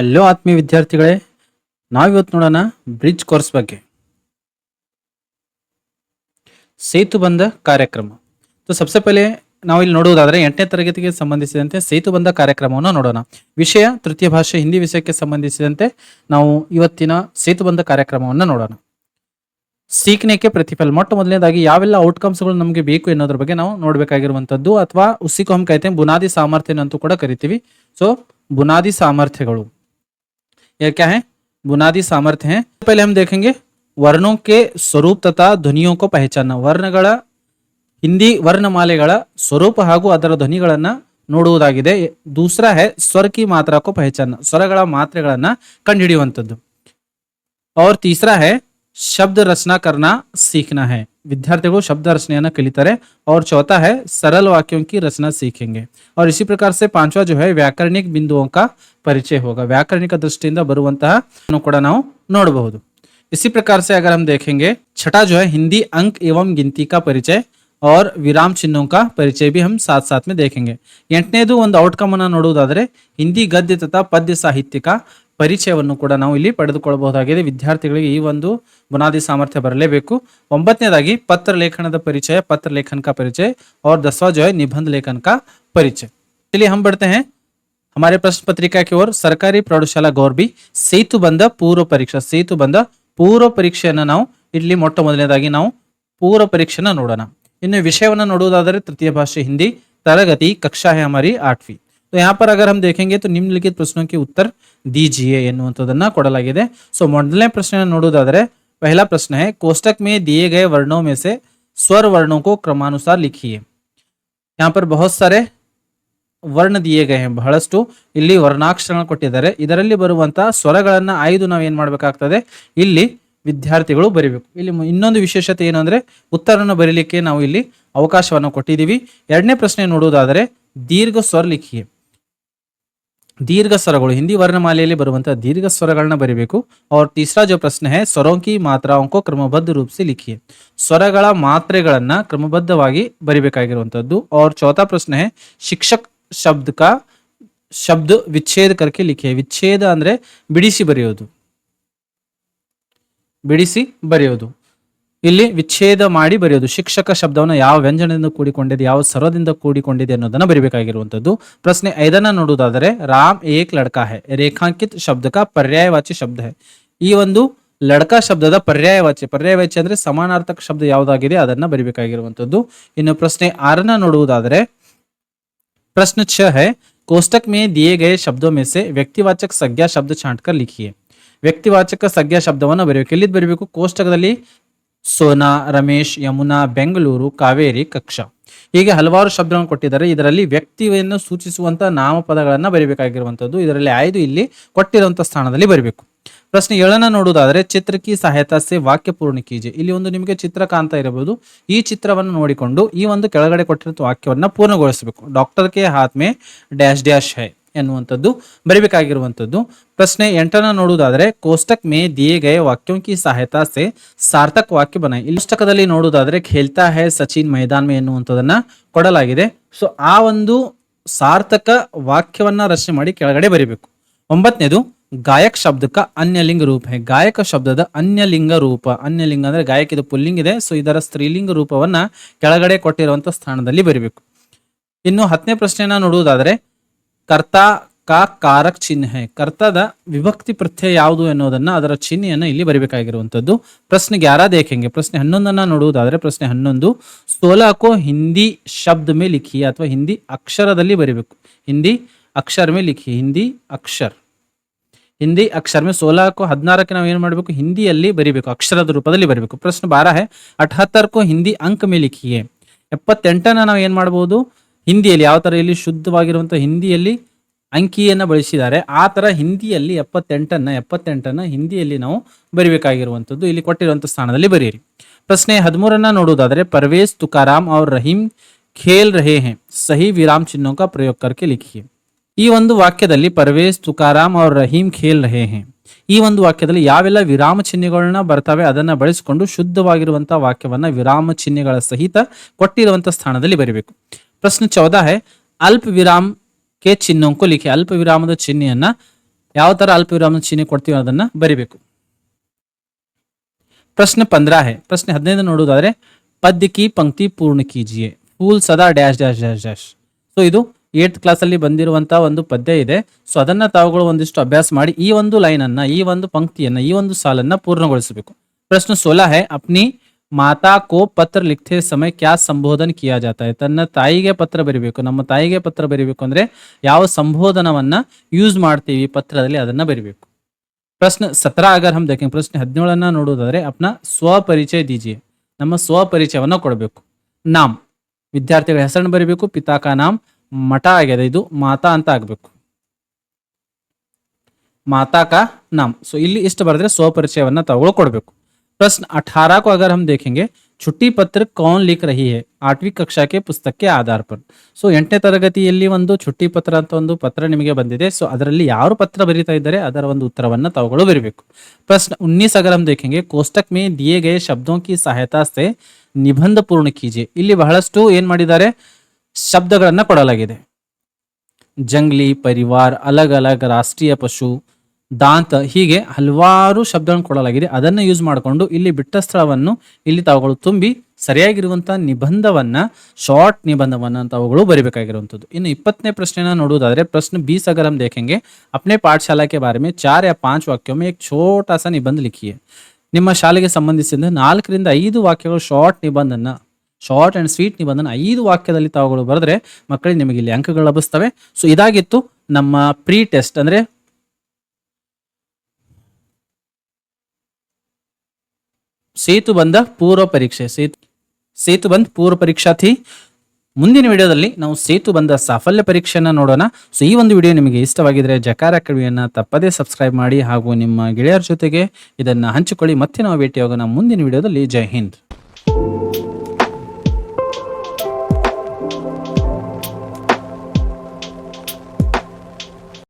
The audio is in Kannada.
ಹಲೋ ಆತ್ಮೀಯ ವಿದ್ಯಾರ್ಥಿಗಳೇ, ನಾವಿವತ್ತು ನೋಡೋಣ ಬ್ರಿಡ್ಜ್ ಕೋರ್ಸ್ ಬಗ್ಗೆ. ಸೇತುಬಂಧ ಕಾರ್ಯಕ್ರಮ. तो सबसे पहले ನಾವು ಇಲ್ಲಿ ನೋಡುವುದಾದರೆ 8ನೇ ತರಗತಿಗೆ ಸಂಬಂಧಿಸಿದಂತೆ ಸೇತುಬಂಧ ಕಾರ್ಯಕ್ರಮವನ್ನು ನೋಡೋಣ. ವಿಷಯ ತೃತೀಯ ಭಾಷೆ ಹಿಂದಿ ವಿಷಯಕ್ಕೆ ಸಂಬಂಧಿಸಿದಂತೆ ನಾವು ಇವತ್ತಿನ ಸೇತುಬಂಧ ಕಾರ್ಯಕ್ರಮವನ್ನು ನೋಡೋಣ. ಸೀಖನೆಗೆ ಪ್ರತಿಫಲ. ಮೊಟ್ಟ ಮೊದಲನೇದಾಗಿ ಯಾವೆಲ್ಲ ಔಟ್ಕಮ್ಸ್ಗಳು ನಮಗೆ ಬೇಕು ಎನ್ನುವುದರ ಬಗ್ಗೆ ನಾವು ನೋಡಬೇಕಾಗಿರುವಂತದ್ದು, ಅಥವಾ ಉಸಿको हम कहते हैं ಬುನಾದಿ ಸಾಮರ್ಥ್ಯ ಅಂತೂ ಕೂಡ ಕರಿತೀವಿ. ಸೊ ಬುನಾದಿ ಸಾಮರ್ಥ್ಯಗಳು यह क्या है? बुनियादी सामर्थ्य है. पहले हम देखेंगे वर्णों के स्वरूप तथा ಧ್ವನಿयों को पहचानना. ವರ್ಣಗಳ ಹಿಂದಿ ವರ್ಣಮಾಲೆಗಳ ಸ್ವರೂಪ ಹಾಗೂ ಅದರ ಧ್ವನಿಗಳನ್ನ ನೋಡುವುದಾಗಿದೆ. दूसरा है स्वर की मात्रा को पहचानना. ಸ್ವರಗಳ ಮಾತ್ರೆಗಳನ್ನ ಕಂಡುಹಿಡಿಯುವಂತದ್ದು. और तीसरा है शब्द रचना करना सीखना है. विद्यार्थियों शब्द रचना कलितारे. और चौथा है सरल वाक्यों की रचना सीखेंगे. और इसी प्रकार से पांचवा जो है व्याकरणिक बिंदुओं का परिचय होगा. व्याकरणिक दृष्टिಯಿಂದ ಬರುವಂತಹ ಕೂಡ ನಾವು ನೋಡಬಹುದು. इसी प्रकार से अगर हम देखेंगे छठा जो है हिंदी अंक एवं गिनती का परिचय और विराम चिन्हों का परिचय भी हम साथ साथ में देखेंगे. ಎಂಟನೇದು ಒಂದು ಔಟ್ಕಮ್ ಅನ್ನು ನೋಡುವುದಾದರೆ ಹಿಂದಿ ಗದ್ಯ ತಥಾ ಪದ್ಯ ಸಾಹಿತ್ಯಿಕ ಪರಿಚಯವನ್ನು ಕೂಡ ನಾವು ಇಲ್ಲಿ ಪಡೆದುಕೊಳ್ಳಬಹುದಾಗಿದೆ. ವಿದ್ಯಾರ್ಥಿಗಳಿಗೆ ಈ ಒಂದು ಬುನಾದಿ ಸಾಮರ್ಥ್ಯ ಬರಲೇಬೇಕು. ಒಂಬತ್ತನೇದಾಗಿ ಪತ್ರ ಲೇಖನದ ಪರಿಚಯ, ಪತ್ರ लेखन का परिचय. और 10वां जो है निबंध लेखन का परिचय. चलिए हम बढ़ते हैं हमारे प्रश्न पत्रिका की ओर. सरकारी प्रौಢಶಾಲಾ ಗೌರ್ಬಿ ಸೇತುಬಂಧ ಪೂರ್ವ ಪರೀಕ್ಷಾ. ಸೇತುಬಂಧ ಪೂರ್ವ ಪರೀಕ್ಷೆಯನ್ನು ನಾವು ಇಲ್ಲಿ ಮೊಟ್ಟ ಮೊದಲನೇದಾಗಿ ನಾವು पूर्व परीक्षा ನೋಡೋಣ. इन्हें विषयವನ್ನು ನೋಡುವುದಾದರೆ तृतीय भाषा हिंदी तरगति कक्षा है हमारी 8वीं. तो यहाँ पर अगर हम देखेंगे तो निम्नलिखित प्रश्नों के उत्तर दीजिए ಎನ್ನುವಂತದನ್ನ ಕೊಡಲಾಗಿದೆ. सो ಮೊದಲನೇ ಪ್ರಶ್ನೆ ನೋಡುವುದಾದರೆ पहला प्रश्न है कोष्टक में दिए गए वर्णों में से स्वर वर्णों को क्रमानुसार लिखिए. यहाँ पर बहुत सारे ವರ್ಣ दिए गए हैं. ಬಹಳಷ್ಟು ಇಲ್ಲಿ ವರ್ಣಾಕ್ಷರಗಳನ್ನು ಕೊಟ್ಟಿದ್ದಾರೆ. ಇದರಲ್ಲಿ ಬರುವಂತಹ ಸ್ವರಗಳನ್ನ ಆಯ್ದು ನಾವು ಏನ್ ಮಾಡಬೇಕಾಗ್ತದೆ, ಇಲ್ಲಿ ವಿದ್ಯಾರ್ಥಿಗಳು ಬರಿಬೇಕು. ಇಲ್ಲಿ ಇನ್ನೊಂದು ವಿಶೇಷತೆ ಏನು ಅಂದ್ರೆ ಉತ್ತರವನ್ನು ಬರೀಲಿಕ್ಕೆ ನಾವು ಇಲ್ಲಿ ಅವಕಾಶವನ್ನು ಕೊಟ್ಟಿದ್ದೀವಿ. ಎರಡನೇ ಪ್ರಶ್ನೆ ನೋಡುವುದಾದರೆ ದೀರ್ಘ ಸ್ವರ ಲಿಖಿಯೆ. दीर्घ स्वरಗಳು ಹಿಂದಿ ವರ್ಣಮಾಲೆಯಲ್ಲಿ ಬರುವಂತಹ दीर्घ ಸ್ವರಗಳನ್ನ ಬರಿಬೇಕು. और तीसरा जो प्रश्न है स्वरों की मात्राओं को क्रमबद्ध रूप से लिखिए. ಸ್ವರಗಳ ಮಾತ್ರೆಗಳನ್ನ ಕ್ರಮಬದ್ಧವಾಗಿ ಬರಿಬೇಕಾಗಿರುವಂತದ್ದು. और चौथा प्रश्न है शिक्षक शब्द का शब्द विच्छेद करके लिखिए. विच्छेद ಅಂದ್ರೆ ಬಿಡಿಸಿ ಬರೆಯೋದು, ಬಿಡಿಸಿ ಬರೆಯೋದು. ಇಲ್ಲಿ ವಿಚ್ಛೇದ ಮಾಡಿ ಬರೆಯೋದು. ಶಿಕ್ಷಕ ಶಬ್ದವನ್ನು ಯಾವ ವ್ಯಂಜನದಿಂದ ಕೂಡಿಕೊಂಡಿದೆ, ಯಾವ ಸ್ವರದಿಂದ ಕೂಡಿಕೊಂಡಿದೆ ಅನ್ನೋದನ್ನ ಬರಿಬೇಕಾಗಿರುವಂತದ್ದು. ಪ್ರಶ್ನೆ 5ನ್ನ ನೋಡುವುದಾದರೆ ರಾಮ್ ಏಕ್ ಲಡ್ಕಾ ಹೈ. ರೇಖಾಂಕಿತ ಶಬ್ದ का पर्यायवाची शब्द है. ಈ ಒಂದು ಲಡ್ಕಾ ಶಬ್ದದ ಪರ್ಯಾಯವಾಚಿ ಅಂದ್ರೆ ಸಮಾನಾರ್ಥಕ ಶಬ್ದ ಯಾವುದಾಗಿದೆ ಅದನ್ನ ಬರಿಬೇಕಾಗಿರುವಂತದ್ದು. ಇನ್ನು ಪ್ರಶ್ನೆ 6ನ್ನ ನೋಡುವುದಾದರೆ प्रश्न 6 है कोष्टक में दिए गए शब्दों में से व्यक्तिवाचक संज्ञा शब्द छांटकर लिखिए. ವ್ಯಕ್ತಿವಾಚಕ ಸಂಜ್ಞಾ ಶಬ್ದವನ್ನು ಬರೆಯಬೇಕು. ಎಲ್ಲಿದ್ ಬರೀಬೇಕು? ಕೋಷ್ಟಕದಲ್ಲಿ ಸೋನಾ, ರಮೇಶ್, ಯಮುನಾ, ಬೆಂಗಳೂರು, ಕಾವೇರಿ, ಕಕ್ಷಾ ಹೀಗೆ ಹಲವಾರು ಶಬ್ದಗಳನ್ನು ಕೊಟ್ಟಿದ್ದಾರೆ. ಇದರಲ್ಲಿ ವ್ಯಕ್ತಿಯನ್ನು ಸೂಚಿಸುವಂತ ನಾಮಪದಗಳನ್ನ ಬರಿಬೇಕಾಗಿರುವಂತದ್ದು. ಇದರಲ್ಲಿ ಆಯ್ದು ಇಲ್ಲಿ ಕೊಟ್ಟಿರುವಂತಹ ಸ್ಥಾನದಲ್ಲಿ ಬರಬೇಕು. ಪ್ರಶ್ನೆ 7ನ್ನ ನೋಡುವುದಾದರೆ ಚಿತ್ರ ಕಿ ಸಹಾಯತಾ ಸೆ ವಾಕ್ಯ ಪೂರ್ಣ ಕೀಜಿಯೆ. ಇಲ್ಲಿ ಒಂದು ನಿಮಗೆ ಚಿತ್ರ ಕಾಣ್ತಾ ಇರಬಹುದು. ಈ ಚಿತ್ರವನ್ನು ನೋಡಿಕೊಂಡು ಈ ಒಂದು ಕೆಳಗಡೆ ಕೊಟ್ಟಿರುವ ವಾಕ್ಯವನ್ನ ಪೂರ್ಣಗೊಳಿಸಬೇಕು. Doctor K Haat May dash dash high ಎನ್ನುವಂಥದ್ದು ಬರಿಬೇಕಾಗಿರುವಂತದ್ದು. ಪ್ರಶ್ನೆ 8ನ್ನ ನೋಡುವುದಾದರೆ ಕೋಷ್ಟಕ್ ಮೇ ದಿಯೇ ಗಯೇ ವಾಕ್ಯೋಂ ಕಿ ಸಹಾಯತಾ ಸೆ ಸಾರ್ಥಕ್ ವಾಕ್ಯ ಬನಾಯಿ. ಇಲ್ಲಿ ಪುಸ್ತಕದಲ್ಲಿ ನೋಡುವುದಾದರೆ ಖೇಲ್ತಾ ಹೈ ಸಚಿನ್ ಮೈದಾನ್ ಮೇ ಎನ್ನುವಂಥದನ್ನ ಕೊಡಲಾಗಿದೆ. ಸೊ ಆ ಒಂದು ಸಾರ್ಥಕ ವಾಕ್ಯವನ್ನ ರಚನೆ ಮಾಡಿ ಕೆಳಗಡೆ ಬರಿಬೇಕು. 9ನೇದು ಗಾಯಕ್ ಶಬ್ದ का अन्य लिंग रूप है. ಗಾಯಕ ಶಬ್ದದ ಅನ್ಯ ಲಿಂಗ ರೂಪ. ಅನ್ಯ ಲಿಂಗ ಅಂದ್ರೆ ಗಾಯಕ ಇದು ಪುಲ್ಲಿಂಗ್ ಇದೆ. ಸೊ ಇದರ ಸ್ತ್ರೀಲಿಂಗ ರೂಪವನ್ನ ಕೆಳಗಡೆ ಕೊಟ್ಟಿರುವಂತಹ ಸ್ಥಾನದಲ್ಲಿ ಬರಿಬೇಕು. ಇನ್ನು 10ನೇ ಪ್ರಶ್ನೆಯನ್ನ ನೋಡುವುದಾದರೆ ಕರ್ತಾ ಕಾ ಕಾರಕ್ ಚಿಹ್ನೆ ಹೈ. ಕರ್ತದ ವಿಭಕ್ತಿ ಪ್ರತ್ಯಯ ಯಾವುದು ಎನ್ನುವುದನ್ನ ಅದರ ಚಿಹ್ನೆಯನ್ನ ಇಲ್ಲಿ ಬರಿಬೇಕಾಗಿರುವಂತದ್ದು. ಪ್ರಶ್ನೆ 11 ದೇखेंगे. ಪ್ರಶ್ನೆ 11ನ್ನ ನೋಡುವುದಾದರೆ ಪ್ರಶ್ನೆ 11 16 को ಹಿಂದಿ ಶಬ್ದ ಮೇ ಲಿಖಿಯೆ ಅಥವಾ ಹಿಂದಿ ಅಕ್ಷರದಲ್ಲಿ ಬರಿಬೇಕು. ಹಿಂದಿ ಅಕ್ಷರ ಮೇ ಲಿಖಿಯೆ. ಹಿಂದಿ ಅಕ್ಷರ ಹಿಂದಿ ಅಕ್ಷರ ಮೇ 16 को 16ಕ್ಕೆ ನಾವು ಏನು ಮಾಡಬೇಕು? ಹಿಂದಿಯಲ್ಲಿ ಬರಿಬೇಕು, ಅಕ್ಷರದ ರೂಪದಲ್ಲಿ ಬರಿಬೇಕು. ಪ್ರಶ್ನೆ 12 है 78 को ಹಿಂದಿ ಅಂಕ ಮೇ ಲಿಖಿಯೆ. 78ನ್ನ ನಾವು ಏನ್ ಮಾಡಬಹುದು? ಹಿಂದಿಯಲ್ಲಿ ಯಾವ ತರ ಇಲ್ಲಿ ಶುದ್ಧವಾಗಿರುವಂತಹ ಹಿಂದಿಯಲ್ಲಿ ಅಂಕಿಯನ್ನ ಬಳಸಿದ್ದಾರೆ ಆ ತರ ಹಿಂದಿಯಲ್ಲಿ 78ನ್ನ ಹಿಂದಿಯಲ್ಲಿ ನಾವು ಬರಿಬೇಕಾಗಿರುವಂತದ್ದು. ಇಲ್ಲಿ ಕೊಟ್ಟಿರುವಂತಹ ಸ್ಥಾನದಲ್ಲಿ ಬರೆಯಿರಿ. ಪ್ರಶ್ನೆ 13ನ್ನ ನೋಡುವುದಾದರೆ ಪರ್ವೇಜ್ ತುಕಾರಾಮ್ और ರಹೀಂ खेल रहे हैं. सही विराम चिन्हों का प्रयोग करके लिखिए. ಈ ಒಂದು ವಾಕ್ಯದಲ್ಲಿ ಪರ್ವೇಜ್ ತುಕಾರಾಮ್ और ರಹೀಂ ಖೇಲ್ ರಹೇ ಹೇ. ಈ ಒಂದು ವಾಕ್ಯದಲ್ಲಿ ಯಾವೆಲ್ಲ ವಿರಾಮ ಚಿಹ್ನೆಗಳನ್ನ ಬರ್ತವೆ ಅದನ್ನ ಬಳಸಿಕೊಂಡು ಶುದ್ಧವಾಗಿರುವಂತಹ ವಾಕ್ಯವನ್ನ ವಿರಾಮ ಚಿಹ್ನೆಗಳ ಸಹಿತ ಕೊಟ್ಟಿರುವಂತಹ ಸ್ಥಾನದಲ್ಲಿ ಬರೀಬೇಕು. ಪ್ರಶ್ನೆ 14 है अल्प विराम के चिन्हों को लिखिए. अल्प विरामದ ಚಿಹ್ನೆಯನ್ನ ಯಾವ ತರ ಅಲ್ಪ ವಿರಾಮದ ಚಿಹ್ನೆ ಕೊಡ್ತೀವಿ ಅದನ್ನ ಬರಿಬೇಕು. प्रश्न 15 है. प्रश्न 15 ನೋಡುವುದಾದ್ರೆ ಪದ್ಯ ಕಿ ಪಂಕ್ತಿ ಪೂರ್ಣ ಕೀಜಿಯೆ, ಫೂಲ್ ಸದಾ dash dash dash dash. So ಇದು 8th ಕ್ಲಾಸ್ ಅಲ್ಲಿ ಬಂದಿರುವಂತಹ ಒಂದು ಪದ್ಯ ಇದೆ. ಸೊ ಅದನ್ನ ತಾವುಗಳು ಒಂದಿಷ್ಟು ಅಭ್ಯಾಸ ಮಾಡಿ ಈ ಒಂದು ಲೈನ್ ಅನ್ನ, ಈ ಒಂದು ಪಂಕ್ತಿಯನ್ನ, ಈ ಒಂದು ಸಾಲನ್ನ ಪೂರ್ಣಗೊಳಿಸಬೇಕು. ಪ್ರಶ್ನೆ 16 है. अपनी ಮಾತಾ ಕೋ ಪತ್ರ ಲಿಖತೆ ಸಮಯ ಕ್ಯಾ ಸಂಬೋಧನ ಕಿಯಾ ಜಾತಾ ಹೈ. ತನ್ನ ತಾಯಿಗೆ ಪತ್ರ ಬರಿಬೇಕು. ನಮ್ಮ ತಾಯಿಗೆ ಪತ್ರ ಬರಿಬೇಕು ಅಂದ್ರೆ ಯಾವ ಸಂಬೋಧನವನ್ನ ಯೂಸ್ ಮಾಡ್ತೀವಿ ಪತ್ರದಲ್ಲಿ ಅದನ್ನ ಬರಿಬೇಕು. ಪ್ರಶ್ನೆ 17 अगर हम देखें, ಪ್ರಶ್ನೆ 17 ನೋಡುವುದಾದ್ರೆ अपना ಸ್ವಪರಿಚಯ दीजिए. ನಮ್ಮ ಸ್ವಪರಿಚಯವನ್ನ ಕೊಡಬೇಕು. ನಾಮ್, ವಿದ್ಯಾರ್ಥಿಗಳ ಹೆಸರನ್ನು ಬರಿಬೇಕು. ಪಿತಾ ಕಾ ನಾಮ್, ಮಠ ಆಗಿದೆ, ಇದು ಮಾತಾ ಅಂತ ಆಗ್ಬೇಕು. ಮಾತಾ ಕಾ ನಾಮ್. ಸೊ ಇಲ್ಲಿ ಇಷ್ಟು ಬರೆದ್ರೆ ಸ್ವಪರಿಚಯವನ್ನ ತಾವುಗಳು ಕೊಡಬೇಕು. प्रश्न 18 को अगर हम देखेंगे, छुट्टी पत्र कौन लिख रही है 8वीं कक्षा के पुस्तक के आधार पर. ಸೊ 8ನೇ ತರಗತಿಯಲ್ಲಿ ಒಂದು छुट्टी ಪತ್ರ ಅಂತ ಒಂದು ಪತ್ರ ನಿಮಗೆ ಬಂದಿದೆ. ಸೊ ಅದರಲ್ಲಿ ಯಾರು ಪತ್ರ ಬರೀತಾ ಇದ್ದಾರೆ ಅದರ ಒಂದು ಉತ್ತರವನ್ನ ತಾವುಗಳು ಬರೀಬೇಕು. प्रश्न 19 अगर हम देखेंगे, कोष्टक में दिए गए शब्दों की सहायता से निबंध पूर्ण कीजिए. ಇಲ್ಲಿ ಬಹಳಷ್ಟು ಏನ್ ಮಾಡಿದ್ದಾರೆ, ಶಬ್ದಗಳನ್ನ ಕೊಡಲಾಗಿದೆ. ಜಂಗ್ಲಿ, ಪರಿವಾರ, ಅಲಗ್ ಅಲಗ್, ರಾಷ್ಟ್ರೀಯ ಪಶು, ದಾಂತ, ಹೀಗೆ ಹಲವಾರು ಶಬ್ದಗಳನ್ನು ಕೊಡಲಾಗಿದೆ. ಅದನ್ನು ಯೂಸ್ ಮಾಡಿಕೊಂಡು ಇಲ್ಲಿ ಬಿಟ್ಟ ಸ್ಥಳವನ್ನು ಇಲ್ಲಿ ತಾವುಗಳು ತುಂಬಿ ಸರಿಯಾಗಿರುವಂತಹ ನಿಬಂಧವನ್ನ, ಶಾರ್ಟ್ ನಿಬಂಧವನ್ನ ತಾವುಗಳು ಬರಿಬೇಕಾಗಿರುವಂಥದ್ದು. ಇನ್ನು 20ನೇ ಪ್ರಶ್ನೆನ ನೋಡುವುದಾದ್ರೆ ಪ್ರಶ್ನೆ 20 अगर हम देखेंगे, अपने पाठशाला के बारे में 4 या 5 वाक्यों में एक छोटा सा निबंध लिखिए. ನಿಮ್ಮ ಶಾಲೆಗೆ ಸಂಬಂಧಿಸಿದ 4 ರಿಂದ 5 ವಾಕ್ಯಗಳು ಶಾರ್ಟ್ ನಿಬಂಧನ, ಶಾರ್ಟ್ ಅಂಡ್ ಸ್ವೀಟ್ ನಿಬಂಧನ 5 ವಾಕ್ಯದಲ್ಲಿ ತಾವುಗಳು ಬರೆದ್ರೆ ಮಕ್ಕಳಿಗೆ ನಿಮಗೆ ಇಲ್ಲಿ ಅಂಕಗಳು ಲಭಿಸ್ತವೆ. ಸೊ ಇದಾಗಿತ್ತು ನಮ್ಮ ಪ್ರೀ ಟೆಸ್ಟ್, ಅಂದ್ರೆ ಸೇತುಬಂಧ ಪೂರ್ವ ಪರೀಕ್ಷೆ. ಸೇತುಬಂಧ ಪೂರ್ವ ಪರೀಕ್ಷಾ ಥಿ. ಮುಂದಿನ ವಿಡಿಯೋದಲ್ಲಿ ನಾವು ಸೇತುಬಂಧ ಸಾಫಲ್ಯ ಪರೀಕ್ಷೆಯನ್ನ ನೋಡೋಣ. ಸೊ ಈ ಒಂದು ವಿಡಿಯೋ ನಿಮಗೆ ಇಷ್ಟವಾಗಿದ್ರೆ ಜಕಾರ ಅಕಾಡೆಮಿಯನ್ನ ತಪ್ಪದೇ ಸಬ್ಸ್ಕ್ರೈಬ್ ಮಾಡಿ ಹಾಗೂ ನಿಮ್ಮ ಗೆಳೆಯರ ಜೊತೆಗೆ ಇದನ್ನ ಹಂಚಿಕೊಳ್ಳಿ. ಮತ್ತೆ ನಾವು ಭೇಟಿಯಾಗೋಣ ಮುಂದಿನ ವಿಡಿಯೋದಲ್ಲಿ. ಜೈ ಹಿಂದ್.